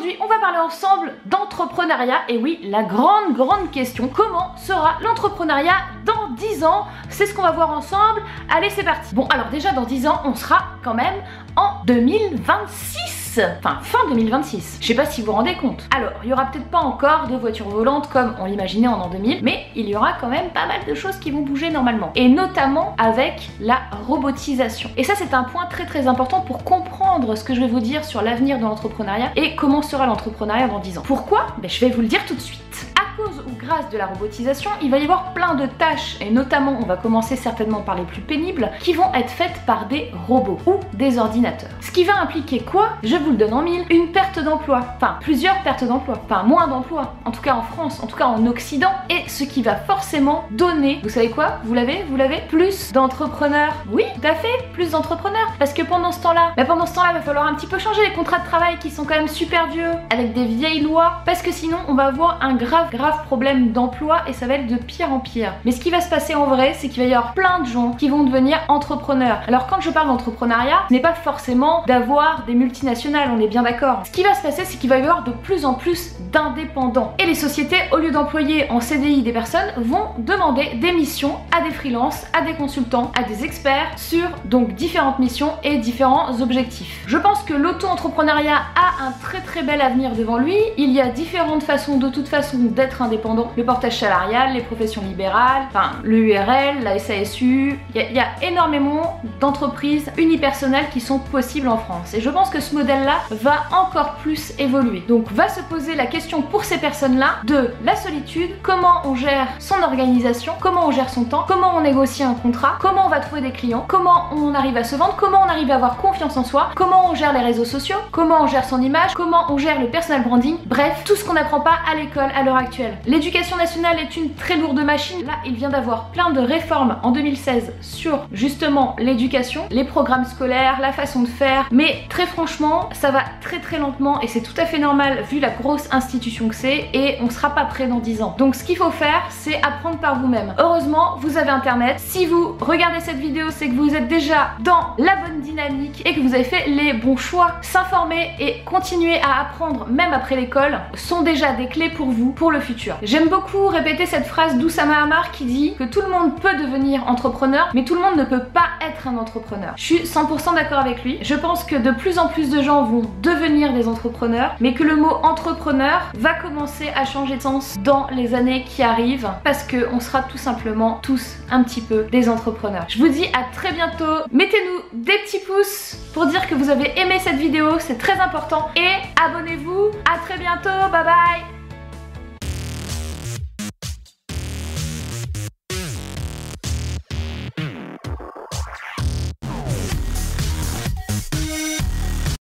Aujourd'hui, on va parler ensemble d'entrepreneuriat. Et oui, la grande question, comment sera l'entrepreneuriat dans 10 ans? C'est ce qu'on va voir ensemble. Allez, c'est parti. Bon, alors déjà, dans 10 ans, on sera quand même en 2026. Enfin, fin 2026. Je sais pas si vous vous rendez compte. Alors, il y aura peut-être pas encore de voitures volantes comme on l'imaginait en l'an 2000, mais il y aura quand même pas mal de choses qui vont bouger normalement. Et notamment avec la robotisation. Et ça, c'est un point très important pour comprendre ce que je vais vous dire sur l'avenir de l'entrepreneuriat et comment sera l'entrepreneuriat dans 10 ans. Pourquoi? Je vais vous le dire tout de suite. À cause ou grâce de la robotisation, il va y avoir plein de tâches, et notamment, on va commencer certainement par les plus pénibles, qui vont être faites par des robots ou des ordinateurs. Ce qui va impliquer quoi? Je vous le donne en mille, une perte d'emploi, enfin plusieurs pertes d'emploi, enfin moins d'emplois, en tout cas en France, en tout cas en Occident, et ce qui va forcément donner, vous savez quoi? Vous l'avez? Plus d'entrepreneurs. Oui, tout à fait, plus d'entrepreneurs, parce que pendant ce temps-là, il va falloir un petit peu changer les contrats de travail qui sont quand même super vieux, avec des vieilles lois, parce que sinon on va avoir un grave problème d'emploi et ça va être de pire en pire. Mais ce qui va se passer en vrai, c'est qu'il va y avoir plein de gens qui vont devenir entrepreneurs. Alors quand je parle d'entrepreneuriat, ce n'est pas forcément d'avoir des multinationales, on est bien d'accord. Ce qui va se passer, c'est qu'il va y avoir de plus en plus d'indépendants. Et les sociétés, au lieu d'employer en CDI des personnes, vont demander des missions à des freelances, à des consultants, à des experts sur donc différentes missions et différents objectifs. Je pense que l'auto-entrepreneuriat a un très bel avenir devant lui. Il y a différentes façons de toute façon d'être indépendant, le portage salarial, les professions libérales, enfin le URL, la SASU, il y a énormément d'entreprises unipersonnelles qui sont possibles en France et je pense que ce modèle-là va encore plus évoluer. Donc va se poser la question pour ces personnes-là de la solitude, comment on gère son organisation, comment on gère son temps, comment on négocie un contrat, comment on va trouver des clients, comment on arrive à se vendre, comment on arrive à avoir confiance en soi, comment on gère les réseaux sociaux, comment on gère son image, comment on gère le personal branding, bref, tout ce qu'on n'apprend pas à l'école à l'heure actuelle. L'éducation nationale est une très lourde machine. Là, il vient d'avoir plein de réformes en 2016 sur justement l'éducation, les programmes scolaires, la façon de faire. Mais très franchement, ça va très lentement et c'est tout à fait normal vu la grosse institution que c'est et on sera pas prêt dans 10 ans. Donc ce qu'il faut faire, c'est apprendre par vous-même. Heureusement, vous avez internet. Si vous regardez cette vidéo, c'est que vous êtes déjà dans la bonne dynamique et que vous avez fait les bons choix. S'informer et continuer à apprendre même après l'école sont déjà des clés pour vous, pour le futur. J'aime beaucoup répéter cette phrase d'Oussama Ammar qui dit que tout le monde peut devenir entrepreneur, mais tout le monde ne peut pas être un entrepreneur. Je suis 100% d'accord avec lui. Je pense que de plus en plus de gens vont devenir des entrepreneurs, mais que le mot entrepreneur va commencer à changer de sens dans les années qui arrivent, parce qu'on sera tout simplement tous un petit peu des entrepreneurs. Je vous dis à très bientôt. Mettez-nous des petits pouces pour dire que vous avez aimé cette vidéo, c'est très important, et abonnez-vous. À très bientôt, bye bye.